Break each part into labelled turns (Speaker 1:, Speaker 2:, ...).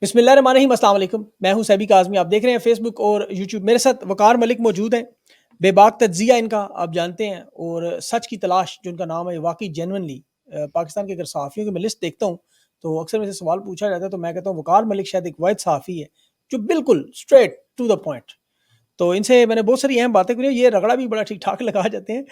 Speaker 1: बिस्मिल्लाहिर्रहमानिर्रहीम, अस्सलाम वालेकुम। मैं हूं सैबी काज़मी। आप देख रहे हैं फेसबुक और यूट्यूब। मेरे साथ वकार मलिक मौजूद हैं। बेबाक तज्ज़िया इनका आप जानते हैं, और सच की तलाश जो इनका नाम है, वाक़ई जेन्युइनली पाकिस्तान के अगर सहाफ़ियों की मैं लिस्ट देखता हूँ, तो अक्सर मुझसे सवाल पूछा जाता है, तो मैं कहता हूँ वकार मलिक शायद एक वाहिद सहाफ़ी है, जो बिल्कुल स्ट्रेट टू द पॉइंट। तो इनसे मैंने बहुत सारी अहम बातें करी हैं, ये रगड़ा भी बड़ा ठीक-ठाक लगा जाते हैं।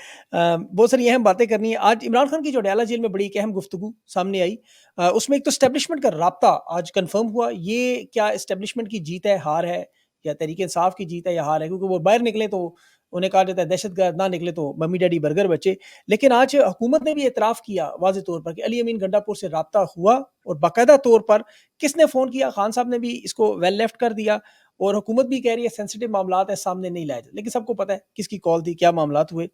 Speaker 1: बहुत सारी अहम बातें करनी है। आज इमरान खान की जो अडयाला जेल में बड़ी एक अहम गुफ्तगू सामने आई। उसमें एक तो एस्टेब्लिशमेंट का राब्ता आज कन्फर्म हुआ। ये क्या एस्टेब्लिशमेंट की जीत है, हार है, या तहरीक-ए-इंसाफ की जीत है या हार है? क्योंकि वो बाहर निकले तो उन्हें कहा जाता है दहशतगर्द, ना निकले तो मम्मी-डैडी बर्गर बचे। लेकिन आज हुकूमत ने भी एतराफ़ किया वाज़ेह तौर पर कि अली अमीन गंडापुर से राब्ता हुआ, और बाकायदा तौर पर किसने फ़ोन किया, खान साहब ने भी इसको वेल लेफ्ट कर दिया। और हुकूमत भी कह रही है सेंसिटिव मामलात है, सामने नहीं लाए जाते। लेकिन सबको पता है किसकी कॉल थी, क्या मामलात हुए।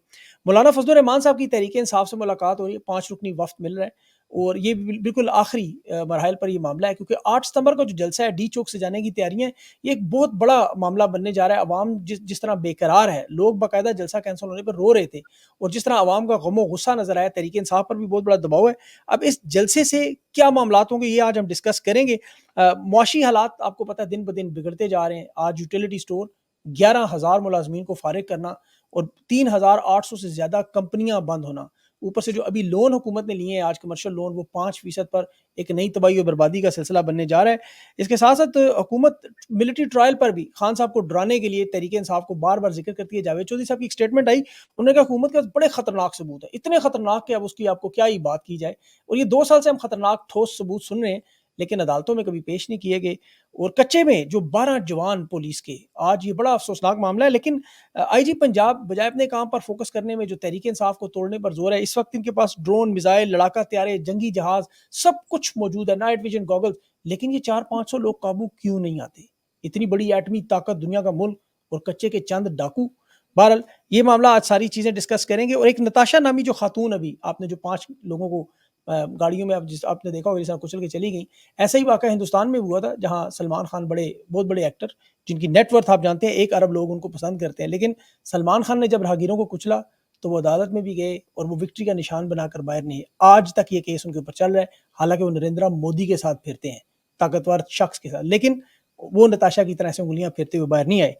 Speaker 1: मौलाना फजलुर रहमान साहब की तहरीक-ए-इंसाफ से मुलाकात हो रही है, 5 रुकनी वफ़्द मिल रहा है, और ये बिल्कुल आखिरी मरहल पर ये मामला है, क्योंकि 8 सितंबर का जो जलसा है, डी चौक से जाने की तैयारियाँ हैं, ये एक बहुत बड़ा मामला बनने जा रहा है। अवाम जिस जिस तरह बेकरार है, लोग बाकायदा जलसा कैंसल होने पर रो रहे थे, और जिस तरह अवाम का गम-ओ-गुस्सा नज़र आया, तहरीक-ए-इंसाफ पर भी बहुत बड़ा दबाव है। अब इस जलसे से क्या मामलात होंगे, ये आज हम डिस्कस करेंगे। मुआशी हालात आपको पता है दिन ब दिन बिगड़ते जा रहे हैं। आज यूटिलिटी स्टोर 11,000 मुलाज़मीन को फ़ारिग करना, और 3,800 से ज़्यादा कंपनियाँ बंद होना। ऊपर से जो अभी लोन हुकूमत ने लिए हैं आज कमर्शियल लोन, वो 5% पर एक नई तबाही और बर्बादी का सिलसिला बनने जा रहा है। इसके साथ-साथ हुकूमत मिलिट्री ट्रायल पर भी खान साहब को डराने के लिए तहरीक-ए-इंसाफ को बार-बार ज़िक्र करती है। जावेद चौधरी साहब की एक स्टेटमेंट आई, उन्होंने कहा हुकूमत के पास बड़े खतरनाक सबूत हैं, इतने खतरनाक कि अब उसकी आपको क्या ही बात की जाए। और ये 2 साल से हम खतरनाक ठोस सबूत सुन रहे हैं, लेकिन अदालतों में कभी पेश नहीं किए गए। और कच्चे में जो 12 जवान पुलिस के, आज ये बड़ा अफसोसनाक मामला है। लेकिन आईजी पंजाब बजाय अपने काम पर फोकस करने में जो तहरीक इंसाफ को तोड़ने पर जोर है, इस वक्त इनके पास ड्रोन, मिसाइल, लड़ाका त्यारे, जंगी जहाज सब कुछ मौजूद है, नाइट विजन गॉगल्स। लेकिन ये 400-500 लोग काबू क्यों नहीं आते? इतनी बड़ी एटमी ताकत, दुनिया का मुल्क, और कच्चे के चंद डाकू। बहरहाल ये मामला आज सारी चीजें डिस्कस करेंगे। और एक नताशा नामी जो खातून, अभी आपने जो 5 लोगों को गाड़ियों में, आप जिस आपने देखा होगा जिस तरह कुचल के चली गई, ऐसा ही वाक़या हिंदुस्तान में हुआ था, जहाँ सलमान खान बहुत बड़े एक्टर, जिनकी नेटवर्थ आप जानते हैं 1 अरब लोग उनको पसंद करते हैं। लेकिन सलमान खान ने जब राहगीरों को कुचला, तो वो अदालत में भी गए, और वो विक्ट्री का निशान बनाकर बाहर नहीं आए। आज तक ये केस उनके ऊपर चल रहा है, हालाँकि वो नरेंद्र मोदी के साथ फिरते हैं, ताकतवर शख्स के साथ, लेकिन वो नताशा की तरह से उँगलियाँ फेरते हुए बाहर नहीं आए।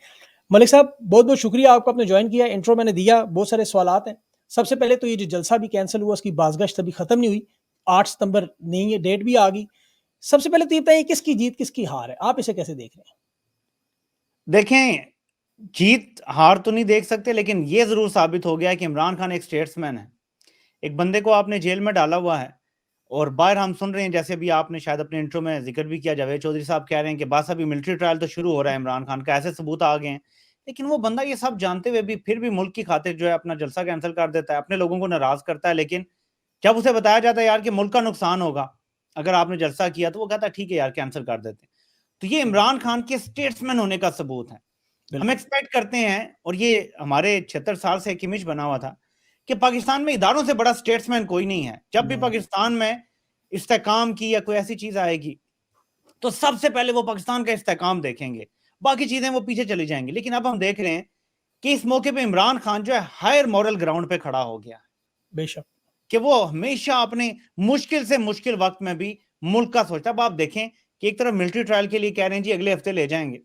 Speaker 1: मलिक साहब, बहुत-बहुत शुक्रिया, आपको आपने जॉइन किया, इंट्रो मैंने दिया, बहुत सारे सवालात हैं। सबसे पहले तो ये जो जलसा भी कैंसल हुआ, उसकी बाज़गश्त अभी खत्म नहीं हुई, 8 सितंबर नहीं है, डेट भी आ गई। सबसे पहले तो ये बताइए किसकी जीत, किसकी हार है? आप इसे कैसे देख रहे हैं?
Speaker 2: देखें, जीत हार तो नहीं देख सकते, लेकिन ये जरूर साबित हो गया है कि इमरान खान एक स्टेट्समैन है। एक बंदे को आपने जेल में डाला हुआ है, और बाहर हम सुन रहे हैं, जैसे भी आपने शायद अपने इंट्रो में जिक्र भी किया, जावेद चौधरी साहब कह रहे हैं कि बस अभी मिलिट्री ट्रायल तो शुरू हो रहा है, इमरान खान का ऐसे सबूत आ गए हैं। लेकिन वो बंदा ये सब जानते हुए भी फिर भी मुल्क की खातिर जो है अपना जलसा कैंसिल कर देता है, अपने लोगों को नाराज करता है। लेकिन जब उसे बताया जाता है यार कि मुल्क का नुकसान होगा अगर आपने जलसा किया, तो वो कहता है ठीक है यार, कैंसिल कर देते हैं। तो ये इमरान खान के स्टेट्समैन होने का सबूत है। हम
Speaker 1: बिल्कुल।
Speaker 2: एक्सपेक्ट करते हैं, और ये हमारे 76 साल से एक इमेज बना हुआ था कि पाकिस्तान में इदारों से बड़ा स्टेट्समैन कोई नहीं है। जब भी
Speaker 1: हुँ,
Speaker 2: पाकिस्तान में इस्तेकाम की या कोई ऐसी चीज आएगी, तो सबसे पहले वो पाकिस्तान का इस्तेकाम देखेंगे, बाकी चीजें वो पीछे चली जाएंगी। लेकिन अब हम देख रहे हैं कि इस मौके पे इमरान खान जो है हायर मॉरल ग्राउंड पे खड़ा हो गया,
Speaker 1: बेशक।
Speaker 2: कि वो हमेशा अपने मुश्किल से मुश्किल वक्त में भी मुल्क का सोचता है। अब आप देखें कि एक तरफ मिलिट्री ट्रायल के लिए कह रहे हैं जी अगले हफ्ते ले जाएंगे,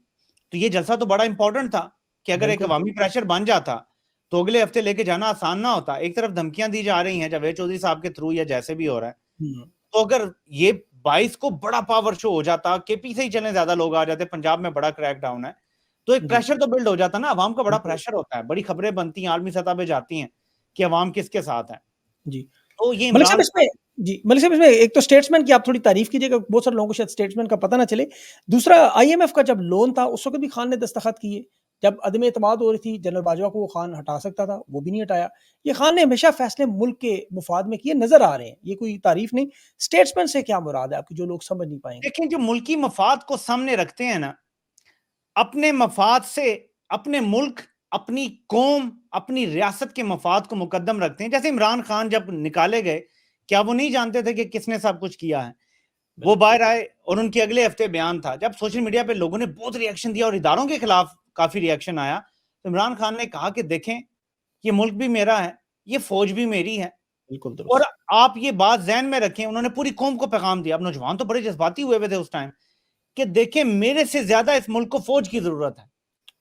Speaker 2: तो ये जलसा तो बड़ा इंपॉर्टेंट था कि अगर एक
Speaker 1: बिल्कुल।
Speaker 2: अवामी प्रेशर बन जाता तो अगले हफ्ते लेके जाना आसान ना होता। एक तरफ धमकियां दी जा रही हैं जावेद चौधरी साहब के थ्रू या जैसे भी हो रहा है,
Speaker 1: हुँ,
Speaker 2: तो अगर ये 22 को बड़ा पावर शो हो जाता, के पी से ही चले ज्यादा लोग आ जाते, पंजाब में बड़ा क्रैकडाउन है, तो एक
Speaker 1: जी,
Speaker 2: प्रेशर तो बिल्ड हो जाता ना, अवाम का बड़ा
Speaker 1: बिल्कुल।
Speaker 2: प्रेशर होता है, बड़ी खबरें बनती हैं, आलमी सतह पे जाती हैं कि अवाम किसके साथ है।
Speaker 1: जी।
Speaker 2: तो ये
Speaker 1: मलिक साहब
Speaker 2: इमरान
Speaker 1: इसमें, जी, मलिक साहब इसमें एक तो स्टेट्समैन की आप थोड़ी तारीफ़ कीजिएगा, बहुत सारे लोगों को शायद स्टेट्समैन का पता ना चले। दूसरा, आईएमएफ का जब लोन था, उस वक़्त भी खान ने दस्तखत किए। जब अदम एतमाद हो रही थी, जनरल बाजवा को वो खान हटा सकता था, वो भी नहीं हटाया। ये खान ने हमेशा फैसले मुल्क के मुफ़ाद में किए नज़र आ रहे हैं, ये कोई तारीफ़ नहीं। स्टेट्समैन से क्या मुराद है आपकी, जो लोग समझ नहीं पाएँगे?
Speaker 2: देखें, जो मुल्की मफाद को सामने रखते हैं ना, अपने मफाद से अपने मुल्क, अपनी कौम, अपनी रियासत के मफाद को मुकद्दम रखते हैं। जैसे इमरान खान जब निकाले गए, क्या वो नहीं जानते थे कि किसने सब कुछ किया है? वो
Speaker 1: बिल्कुल।
Speaker 2: बाहर आए, और उनके अगले हफ्ते बयान था, जब सोशल मीडिया पे लोगों ने बहुत रिएक्शन दिया और इदारों के खिलाफ काफी रिएक्शन आया, तो इमरान खान ने कहा कि देखें, ये मुल्क भी मेरा है, ये फौज भी मेरी है,
Speaker 1: बिल्कुल
Speaker 2: और
Speaker 1: दुरुस्त।
Speaker 2: आप ये बात ज़हन में रखें। उन्होंने पूरी कौम को पैगाम दिया। अब नौजवान तो बड़े जज्बाती हुए थे उस टाइम कि देखें मेरे से ज्यादा इस मुल्क को फौज की जरूरत है।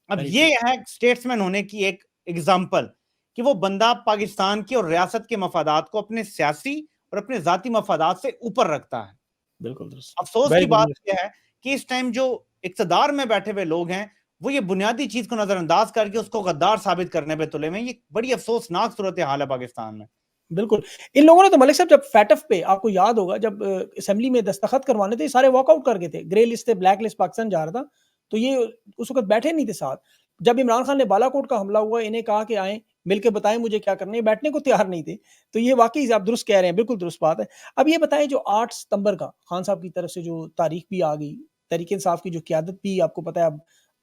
Speaker 2: अब
Speaker 1: वेरी
Speaker 2: ये
Speaker 1: ट्रू।
Speaker 2: है स्टेट्समैन होने की एक एग्जाम्पल कि वो बंदा पाकिस्तान की और रियासत के मफादात को अपने सियासी और अपने जाती मफादात से ऊपर रखता है।
Speaker 1: बिल्कुल दुरुस्त।
Speaker 2: अफसोस की
Speaker 1: वेरी
Speaker 2: बात
Speaker 1: गुड।
Speaker 2: यह है कि इस टाइम जो इक्तदार में बैठे हुए लोग हैं वो ये बुनियादी चीज को नजरअंदाज करके उसको गद्दार साबित करने पे तुले हुए हैं। ये बड़ी अफसोसनाक सूरत हाल है पाकिस्तान में।
Speaker 1: बिल्कुल। इन लोगों ने तो मलिक साहब जब फैटफ पे आपको याद होगा जब असेंबली में दस्तखत करवाने थे, ये सारे वॉकआउट कर गए थे। ग्रे लिस्ट से ब्लैक लिस्ट पाकिस्तान जा रहा था, तो ये उस वक़्त बैठे नहीं थे साथ। जब इमरान खान ने बालाकोट का हमला हुआ, इन्हें कहा कि आएँ, मिलके बताएँ मुझे क्या करना है, ये बैठने को तैयार नहीं थे। तो ये वाक़ई आप दुरुस्त कह रहे हैं, बिल्कुल दुरुस्त बात है। अब ये बताएँ जो 8 सितंबर का खान साहब की तरफ से जो तारीख भी आ गई, तहरीक-ए-इंसाफ की जो क़यादत भी आपको पता है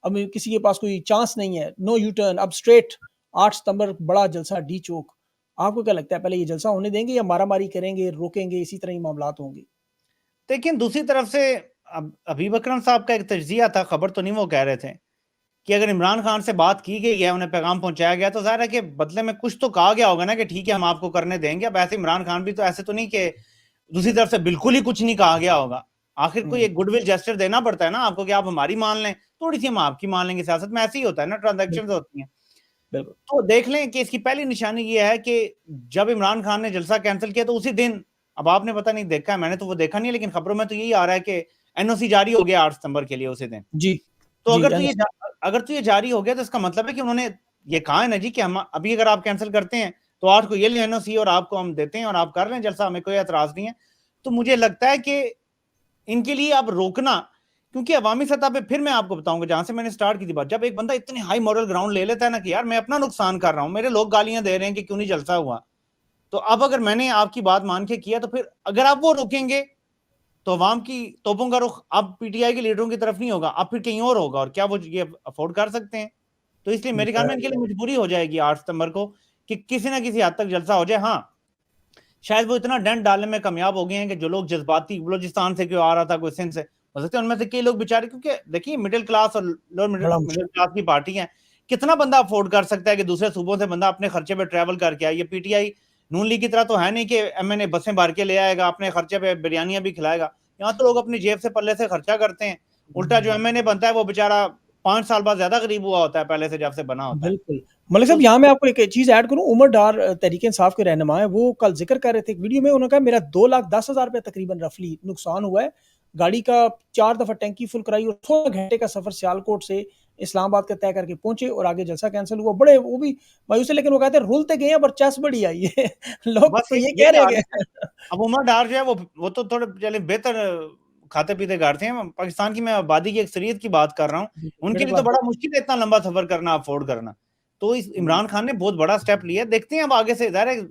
Speaker 1: अब किसी के पास कोई चांस नहीं है, नो यू टर्न, अब स्ट्रेट 8 सितंबर बड़ा जलसा डी चौक। आपको क्या लगता है पहले ये जलसा होने देंगे या मारा-मारी करेंगे, रोकेंगे, इसी तरह ही मामलात होंगे?
Speaker 2: लेकिन दूसरी तरफ से अब हबीब अकरम साहब का एक तज्जिया था, खबर तो नहीं, वो कह रहे थे कि अगर इमरान खान से बात की गई है, उन्हें पैगाम पहुंचाया गया, तो जाहिर है कि बदले में कुछ तो कहा गया होगा ना कि ठीक है हम आपको करने देंगे। अब ऐसे इमरान खान भी तो ऐसे तो नहीं कि दूसरी तरफ से बिल्कुल ही कुछ नहीं कहा गया होगा। आखिर कोई
Speaker 1: हुँ,
Speaker 2: एक गुडविल जेस्चर देना पड़ता है ना आपको कि आप हमारी मान लें, थोड़ी सी हम आपकी मान लेंगे। सियासत में ऐसे ही होता है ना, ट्रांजेक्शन
Speaker 1: बिल्कुल,
Speaker 2: होती हैं।
Speaker 1: बिल्कुल।
Speaker 2: तो देख लें कि इसकी पहली निशानी ये है कि जब इमरान खान ने जलसा कैंसिल किया तो उसी दिन, अब आपने पता नहीं देखा है, मैंने तो वो देखा नहीं है, लेकिन खबरों में तो यही आ रहा है कि एनओसी जारी हो गया 8 सितंबर के लिए उसी दिन।
Speaker 1: जी,
Speaker 2: तो
Speaker 1: जी,
Speaker 2: अगर तो ये जारी हो गया तो इसका मतलब है कि उन्होंने ये कहा है ना जी कि हम अभी अगर आप कैंसिल करते हैं तो 8 को ये ले एनओसी और आपको हम देते हैं और आप कर लें जलसा, हमें कोई एतराज नहीं है। तो मुझे लगता है कि इनके लिए अब रोकना, क्योंकि अवामी सतह पे फिर मैं आपको बताऊंगा जहां से मैंने स्टार्ट की थी बात, जब एक बंदा इतने हाई मॉरल ग्राउंड ले लेता है ना कि यार मैं अपना नुकसान कर रहा हूं, मेरे लोग गालियां दे रहे हैं कि क्यों नहीं जलसा हुआ, तो अब अगर मैंने आपकी बात मान के किया तो फिर अगर आप वो रोकेंगे तो अवाम की तोपों का रुख अब पीटीआई के लीडरों की तरफ नहीं होगा, अब फिर कहीं और होगा। और क्या वो ये अफोर्ड कर सकते हैं? तो इसलिए मेरे ख्याल में इनके लिए मजबूरी हो जाएगी 8 सितंबर को कि किसी ना किसी हद तक जलसा हो जाए। हाँ, शायद वो इतना डेंट डालने में कामयाब हो गए हैं कि जो लोग जज्बाती बलोचिस्तान से क्यों आ रहा था, कोई सिंध से, हो सकता है उनमें से कई लोग बेचारे, क्योंकि देखिए मिडिल क्लास और लोअर
Speaker 1: बड़ा
Speaker 2: मिडिल
Speaker 1: मुश्किल।
Speaker 2: क्लास की पार्टी है, कितना बंदा अफोर्ड कर सकता है कि दूसरे सूबों से बंदा अपने खर्चे पे ट्रैवल करके आए? ये पीटीआई नून लीग की तरह तो है नहीं कि एमएनए बसें भर के ले आएगा, अपने खर्चे पे बिरयानियां भी खिलाएगा। यहाँ तो लोग अपनी जेब से पल्ले से खर्चा करते हैं। उल्टा जो एमएनए बनता है वो बेचारा 5 साल बाद ज्यादा गरीब हुआ होता है पहले से, जब से बना होता है।
Speaker 1: बिल्कुल। मलिक
Speaker 2: तो
Speaker 1: साहब यहाँ मैं आपको एक चीज़ ऐड करूँ, उमर डार तहरीक-ए-इंसाफ के रहनुमा हैं, वो कल ज़िक्र कर रहे थे एक वीडियो में, उन्होंने कहा मेरा 2,10,000 रुपए तकरीबन रफ़ली नुकसान हुआ है। गाड़ी का 4 दफ़ा टैंकी फुल कराई और 16 घंटे का सफ़र सियालकोट से इस्लामाबाद का तय करके पहुँचे और आगे जलसा कैंसल हुआ। बड़े वो भी मायूस है, लेकिन वो कहते हैं रुलते गए हैं पर चस बड़ी आई है। लोग
Speaker 2: बस
Speaker 1: तो ये कह
Speaker 2: यही
Speaker 1: रहे
Speaker 2: हाल
Speaker 1: हैं
Speaker 2: है।
Speaker 1: कि
Speaker 2: अब उमर डार जो है वो तो थोड़े चले बेहतर खाते पीते घर थे। पाकिस्तान की मैं आबादी की अक्सरियत की बात कर रहा हूँ, उनके
Speaker 1: मिडल
Speaker 2: लिए तो
Speaker 1: क्लास
Speaker 2: बड़ा मुश्किल है इतना लंबा सफर करना, अफोर्ड करना। तो इस
Speaker 1: हुँ,
Speaker 2: इमरान खान ने बहुत बड़ा स्टेप लिया, देखते हैं अब आगे से। ज़ाहिर है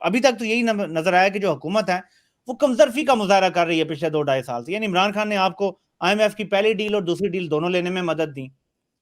Speaker 2: अभी तक तो यही नजर आया कि जो हुकूमत है वो कमजरफी का मुजाहरा कर रही है पिछले 2-2.5 साल से। यानी इमरान खान ने आपको आईएमएफ की पहली डील और दूसरी डील दोनों लेने में मदद दी,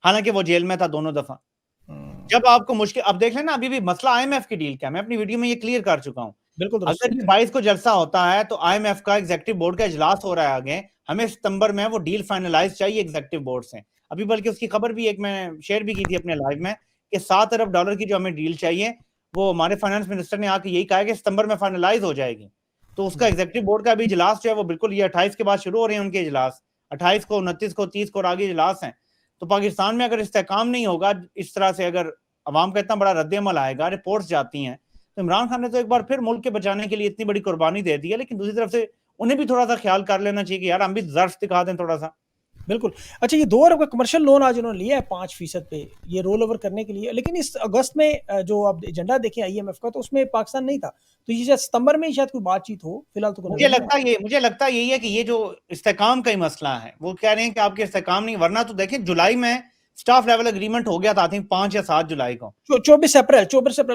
Speaker 2: हालांकि वो जेल में था दोनों दफा।
Speaker 1: हुँ,
Speaker 2: जब आपको मुश्किल, अब देख लेना, अभी भी मसला आईएमएफ की डील क्या, मैं अपनी वीडियो में ये क्लियर कर चुका हूं।
Speaker 1: बिल्कुल दुरुस्त।
Speaker 2: अगर ये 22 को जलसा होता है तो आईएमएफ का एग्जीक्यूटिव बोर्ड का इजलास हो रहा है आगे, हमें सितंबर में वो डील फाइनलाइज चाहिए एग्जीक्यूटिव बोर्ड से। अभी बल्कि उसकी खबर भी एक मैं शेयर भी की थी अपने लाइव में कि $7 अरब की जो हमें डील चाहिए, वो हमारे फाइनेंस मिनिस्टर ने आके यही कहा है कि सितंबर में फाइनलाइज हो जाएगी। तो उसका
Speaker 1: जी,
Speaker 2: एग्जीक्यूटिव बोर्ड का भी इजलास जो है वो बिल्कुल ये 28 के बाद शुरू हो रहे हैं उनके इजलास, 28 को, 29 को, 30 को और आगे इजलास हैं। तो पाकिस्तान में अगर इस्तेहकाम नहीं होगा इस तरह से, अगर अवाम का इतना बड़ा रद्द-ए-अमल आएगा, रिपोर्ट्स जाती हैं, तो इमरान खान ने तो एक बार फिर मुल्क के बचाने के लिए इतनी बड़ी कुर्बानी दे दी है, लेकिन दूसरी तरफ से उन्हें भी थोड़ा सा ख्याल कर लेना चाहिए कि यार हम भी ज़र्फ दिखा दें थोड़ा सा।
Speaker 1: बिल्कुल। अच्छा ये 2 अरब का कमर्शियल लोन आज उन्होंने लिया है 5% पे, ये रोल ओवर करने के लिए। लेकिन इस अगस्त में जो आप एजेंडा देखें आईएमएफ का, तो उसमें पाकिस्तान नहीं था। तो ये शायद सितंबर में ही शायद कोई बातचीत हो, फिलहाल तो कोई नज़र नहीं आ
Speaker 2: मुझे लगता यही है कि ये जो इस्तेहकाम का ही मसला है, वो कह रहे हैं कि आपके इस्तेहकाम नहीं, वरना तो देखें जुलाई में स्टाफ लेवल एग्रीमेंट हो गया था, आई थिंक 5 या 7 जुलाई को।
Speaker 1: 24 अप्रैल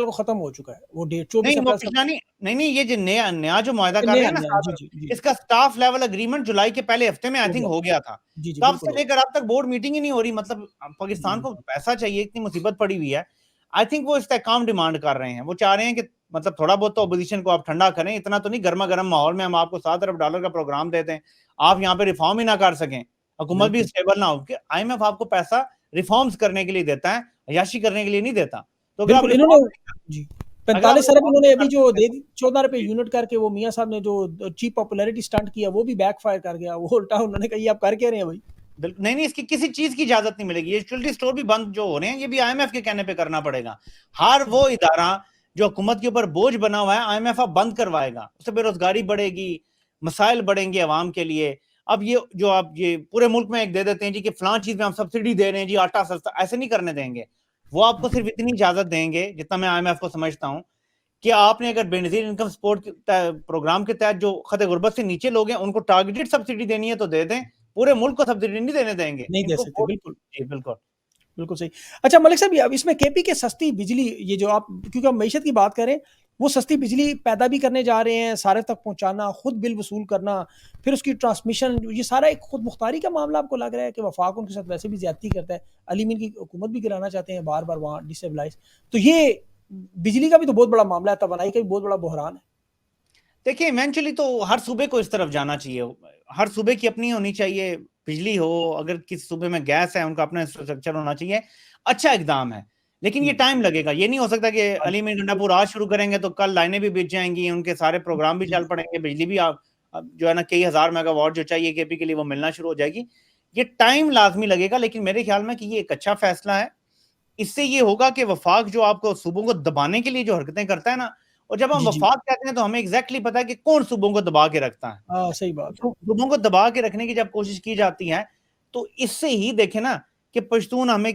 Speaker 1: को खत्म हो चुका है वो डेट, 24
Speaker 2: नहीं वो
Speaker 1: अप्रैल सब
Speaker 2: पिछला नहीं, नहीं ये जो नया नया जो मुआहदा कर रहे
Speaker 1: नया
Speaker 2: हैं ना
Speaker 1: नया जी,
Speaker 2: 7
Speaker 1: जी, जी,
Speaker 2: इसका स्टाफ लेवल एग्रीमेंट जुलाई के पहले हफ्ते में आई
Speaker 1: हो
Speaker 2: थिंक
Speaker 1: गया।
Speaker 2: हो गया था।
Speaker 1: जी, जी,
Speaker 2: तब
Speaker 1: बिल्कुल
Speaker 2: से
Speaker 1: हो
Speaker 2: लेकर अब तक बोर्ड मीटिंग ही नहीं हो रही। मतलब पाकिस्तान
Speaker 1: गया।
Speaker 2: को पैसा चाहिए, इतनी मुसीबत पड़ी हुई है। आई थिंक वो इस्तेहकाम डिमांड कर रहे हैं, वो चाह रहे हैं कि मतलब थोड़ा बहुत तो अपोजिशन को आप ठंडा करें, इतना तो नहीं गर्मा गर्म माहौल में हम आपको $7 अरब का प्रोग्राम देते हैं, आप यहाँ पे रिफॉर्म ही ना कर सकें, हुकूमत भी
Speaker 1: बिल्कुल,
Speaker 2: स्टेबल ना हो। क्योंकि आईएमएफ आपको पैसा रिफॉर्म्स करने के लिए देता है, अयाशी करने के लिए नहीं देता। तो अगर आप
Speaker 1: बिल्कुल इन्होंने
Speaker 2: रिफॉर्म,
Speaker 1: जी।
Speaker 2: अगला
Speaker 1: 45
Speaker 2: वाला
Speaker 1: अरब इन्होंने अभी जो
Speaker 2: करते
Speaker 1: दे
Speaker 2: हैं।
Speaker 1: दी 14 रुपए यूनिट करके, वो मियाँ साहब ने जो चीप पॉपुलैरिटी स्टंट किया वो भी बैकफायर कर गया। वो उल्टा उन्होंने कहा ये आप कर क्या रहे हैं भाई?
Speaker 2: नहीं नहीं, इसकी किसी चीज की इजाजत नहीं मिलेगी। ये यूटिलिटी स्टोर भी बंद जो हो रहे हैं, ये भी आईएमएफ के कहने पे करना पड़ेगा। हर वो इदारा जो हुकूमत के ऊपर बोझ बना हुआ है, आईएमएफ अब बंद करवाएगा, उससे बेरोजगारी बढ़ेगी, मसाइल बढ़ेंगे अवाम के लिए। अब ये जो आप ये पूरे मुल्क में एक दे देते हैं जी कि फलां चीज में हम सब्सिडी दे रहे हैं जी, आटा सस्ता, ऐसे नहीं करने देंगे। वो आपको सिर्फ इतनी इजाजत देंगे, जितना मैं आईएमएफ को समझता हूं, कि आपने अगर बेनजीर इनकम सपोर्ट प्रोग्राम के तहत जो खते गुर्बत से नीचे लोग हैं उनको टारगेटेड सब्सिडी देनी है तो दे दें, पूरे मुल्क को सब्सिडी नहीं देने देंगे
Speaker 1: नहीं दे
Speaker 2: इनको
Speaker 1: सकते, बिल्कुल।
Speaker 2: जी बिल्कुल।
Speaker 1: बिल्कुल सही। अच्छा मलिक साहब, अब इसमें केपी के सस्ती बिजली, ये जो आप, क्योंकि हम मईशत की बात करें, वो सस्ती बिजली पैदा भी करने जा रहे हैं, सारे तक पहुंचाना, खुद बिल वसूल करना, फिर उसकी ट्रांसमिशन, ये सारा एक खुद मुख्तारी का मामला आपको लग रहा है कि वफाक उनके साथ वैसे भी ज्यादती करता है, अली मीर की हुकूमत भी गिराना चाहते हैं बार बार वहाँ डिस्टेबलाइज, तो ये बिजली का भी तो बहुत बड़ा मामला है, तवानाई का भी बहुत बड़ा बहरान है।
Speaker 2: देखिए इवेंचुअली तो हर सूबे को इस तरफ जाना चाहिए, हर सूबे की अपनी होनी चाहिए, बिजली हो, अगर किसी सूबे में गैस है उनका अपना इंफ्रास्ट्रक्चर होना चाहिए, अच्छा इकदाम है। लेकिन ये टाइम लगेगा, ये नहीं हो सकता कि अली मीर गंडापुर आज शुरू करेंगे तो कल लाइनें भी बिछ जाएंगी, उनके सारे प्रोग्राम भी चल पड़ेंगे, बिजली भी आप जो है ना कई हजार मेगावाट जो चाहिए केपी के लिए वो मिलना शुरू हो जाएगी। ये टाइम लाजमी लगेगा, लेकिन मेरे ख्याल में कि ये एक अच्छा फैसला है। इससे ये होगा कि वफाक जो आपको सूबों को दबाने के लिए जो हरकतें करता है ना, और जब हम
Speaker 1: जी जी,
Speaker 2: वफाक कहते हैं तो हमें एग्जैक्टली पता है कि कौन सूबों को दबा के रखता है।
Speaker 1: हाँ सही बात है।
Speaker 2: सूबों को दबा के रखने की जब कोशिश की जाती है, तो इससे ही देखे ना कि पश्तून हमें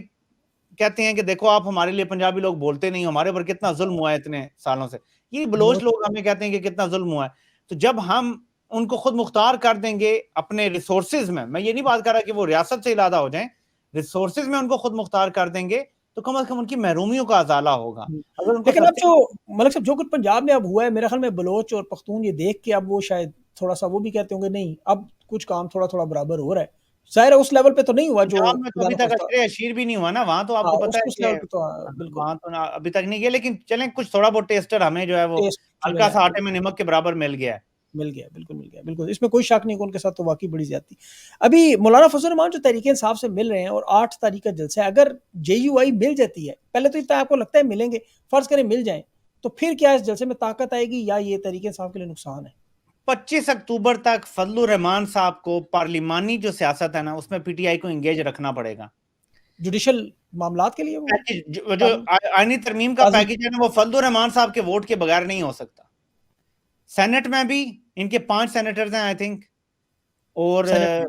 Speaker 2: कहते हैं कि देखो आप हमारे लिए पंजाबी लोग बोलते नहीं, हमारे ऊपर कितना जुल्म हुआ है इतने सालों से। ये बलोच
Speaker 1: बहुत
Speaker 2: लोग हमें कहते हैं कि कितना जुल्म हुआ है। तो जब हम उनको खुद मुख्तार कर देंगे अपने रिसोर्सेज में, मैं ये नहीं बात कर रहा कि वो रियासत से इलादा हो जाएं, रिसोर्सेज में उनको खुद मुख्तार कर देंगे तो कम से कम उनकी महरूमियों का अजाला होगा। अगर उनको
Speaker 1: लेकिन अब जो
Speaker 2: सब्सिडी
Speaker 1: मलिक साहब जो कुछ पंजाब में अब हुआ है, मेरे ख्याल में बलोच और पख्तून ये देख के अब वो शायद थोड़ा सा वो भी कहते होंगे नहीं अब कुछ काम थोड़ा थोड़ा बराबर हो रहा है। जाहिर है उस लेवल पे तो नहीं हुआ जो
Speaker 2: पंजाब में तो
Speaker 1: खुदा
Speaker 2: अभी
Speaker 1: न
Speaker 2: तक
Speaker 1: खास्ता।
Speaker 2: अशरे अशीर भी नहीं हुआ ना, वहां तो
Speaker 1: हाँ
Speaker 2: आपको पता है
Speaker 1: उस
Speaker 2: कि
Speaker 1: लेवल पे तो हाँ, बिल्कुल
Speaker 2: वहां तो ना अभी तक नहीं गया, लेकिन चलें कुछ थोड़ा बहुत टेस्टर हमें जो है वो
Speaker 1: टेस्ट
Speaker 2: हल्का
Speaker 1: मिला है,
Speaker 2: सा आटे में नमक के बराबर मिल गया है।
Speaker 1: मिल गया, बिल्कुल मिल गया, बिल्कुल इसमें कोई शक नहीं कि उनके साथ तो वाकई बड़ी ज्यादती। अभी मौलाना फजल रहमान जो तहरीक इंसाफ से मिल रहे हैं और 8 तारीख का जलसा है, अगर जेयूआई मिल जाती है, पहले तो इतना आपको लगता है मिलेंगे, फर्ज करें मिल जाए, तो फिर क्या इस जलसे में ताकत आएगी या ये तहरीक इंसाफ के लिए नुकसान है?
Speaker 2: 25 अक्टूबर तक फजलुर रहमान साहब को पार्लिमानी जो सियासत है ना उसमें पीटीआई को एंगेज रखना पड़ेगा।
Speaker 1: जुडिशल मामलात के लिए वो
Speaker 2: पैकेज जो
Speaker 1: कानून
Speaker 2: आईनी तरमीम का
Speaker 1: काजी
Speaker 2: पैकेज है ना वो फजलुर रहमान साहब के वोट के बगैर नहीं हो सकता। सेनेट में भी इनके 5 सेनेटर्स हैं आई थिंक, और
Speaker 1: सेनेट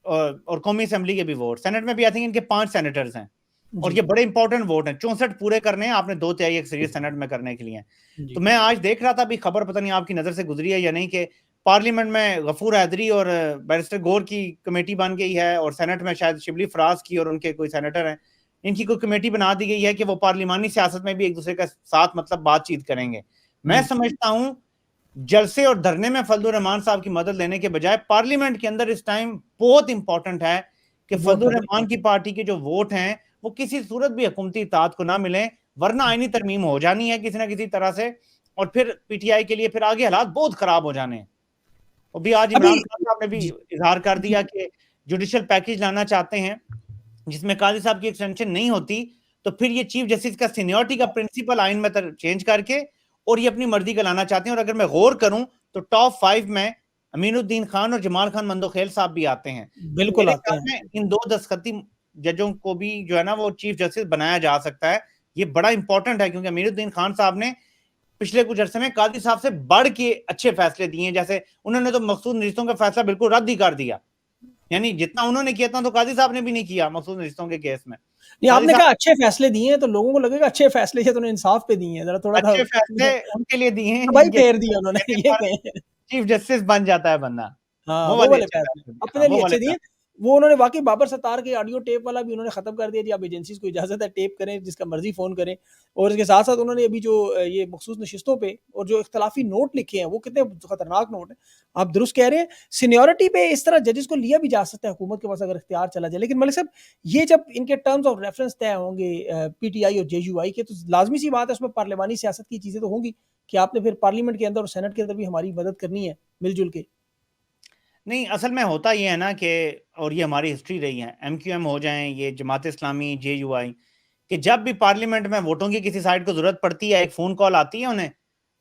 Speaker 1: में
Speaker 2: और कौमी असेंबली के भी वोट, सेनेट में भी आई थिंक इनके 5 सेनेटर्स हैं, और
Speaker 1: जी
Speaker 2: ये बड़े इंपॉर्टेंट वोट हैं, 64 पूरे करने हैं आपने, 2/3 अक्सरियत सेनेट में करने के लिए। तो
Speaker 1: जी
Speaker 2: मैं आज देख रहा था, अभी खबर पता नहीं आपकी नजर से गुजरी है या नहीं, कि पार्लियामेंट में गफूर हैदरी और बैरिस्टर गौर की कमेटी बन गई है, और सेनेट में शायद शिबली फराज की और उनके कोई सेनेटर हैं, इनकी कोई कमेटी बना दी गई है कि वो पार्लिमानी सियासत में भी एक दूसरे के साथ मतलब बातचीत करेंगे। मैं समझता हूं जलसे और धरने में फजलुर रहमान साहब की मदद लेने के बजाय पार्लियामेंट के अंदर इस टाइम बहुत इंपॉर्टेंट है कि
Speaker 1: वोट
Speaker 2: फजलुर
Speaker 1: है बिल्कुल।
Speaker 2: रहमान की पार्टी के जो वोट हैं वो किसी सूरत भी हुकूमती इताअत को ना मिले, वरना आईनी तरमीम हो जानी है किसी ना किसी तरह से, और फिर पीटीआई के लिए फिर आगे हालात बहुत खराब हो जाने हैं। और भी आज
Speaker 1: अभी
Speaker 2: इमरान खान साहब ने भी
Speaker 1: जी
Speaker 2: इजहार कर
Speaker 1: जी
Speaker 2: दिया कि जुडिशल पैकेज लाना चाहते हैं जिसमें काजी साहब की एक्सटेंशन नहीं होती, तो फिर ये चीफ जस्टिस का सीनियरिटी का प्रिंसिपल आइन में चेंज करके और ये अपनी मर्जी का लाना चाहते हैं। और अगर मैं गौर करूं तो टॉप 5 में अमीनुद्दीन खान और जमाल खान मंदोखेल साहब भी आते हैं। तो
Speaker 1: बिल्कुल
Speaker 2: मेरे
Speaker 1: आते
Speaker 2: ख्याल
Speaker 1: हैं।
Speaker 2: में इन 2 दस्तखती जजों को भी जो है ना वो चीफ जस्टिस बनाया जा सकता है। ये बड़ा इंपॉर्टेंट है क्योंकि अमीनुद्दीन खान साहब ने पिछले कुछ अरसे में काजी साहब से बढ़ के अच्छे फैसले दिए हैं, जैसे उन्होंने तो मकसूद रिश्तों का फैसला बिल्कुल रद्द ही कर दिया, यानी जितना उन्होंने किया था तो काजी साहब ने भी नहीं किया मकसूद रिश्तों के केस में।
Speaker 1: नहीं
Speaker 2: काजी
Speaker 1: आपने
Speaker 2: साहब
Speaker 1: कहा अच्छे फैसले दिए हैं तो लोगों को लगेगा अच्छे फैसले से तो उन्होंने इंसाफ पे दिए हैं, जरा थोड़ा सा
Speaker 2: अच्छे फैसले उनके लिए दिए हैं
Speaker 1: भाई
Speaker 2: जिनके
Speaker 1: फेर दिया उन्होंने ये
Speaker 2: पर
Speaker 1: कहें।
Speaker 2: चीफ जस्टिस बन जाता है बंदा,
Speaker 1: हाँ,
Speaker 2: वो
Speaker 1: वो
Speaker 2: वाले
Speaker 1: वाले
Speaker 2: अच्छे
Speaker 1: फैसले
Speaker 2: फैसले दिए, हाँ
Speaker 1: अपने लिए
Speaker 2: वो वाले
Speaker 1: अच्छे दिए।
Speaker 2: फैसले।
Speaker 1: वो उन्होंने वाकई बाबर सत्तार के ऑडियो टेप वाला भी उन्होंने खत्म कर दिया जी, आप एजेंसीज को इजाजत है टेप करें जिसका मर्जी फोन करें। और इसके साथ साथ उन्होंने अभी जो ये मखसूस नशिस्तों पे और जो इख्तलाफी नोट लिखे हैं वो कितने खतरनाक नोट है। आप दुरुस्त कह रहे हैं, सीनियोरिटी पे इस तरह जजेस को लिया भी जा सकता है हुकूमत के पास अगर इख्तियार चला जाए, लेकिन मलिक साहब ये जब इनके टर्म्स ऑफ रेफरेंस तय होंगे पीटीआई और जेयूआई के, तो लाजमी सी बात है उसमें पार्लिमानी सियासत की चीजें तो होंगी कि आपने फिर पार्लियामेंट के अंदर और सेनेट के अंदर भी हमारी मदद करनी है मिलजुल के।
Speaker 2: नहीं असल में होता ये है ना कि, और ये हमारी हिस्ट्री रही है, एमक्यूएम हो जाए, ये जमात इस्लामी, जेयूआई, कि जब भी पार्लियामेंट में वोटों की किसी साइड को जरूरत पड़ती है, एक फोन कॉल आती है उन्हें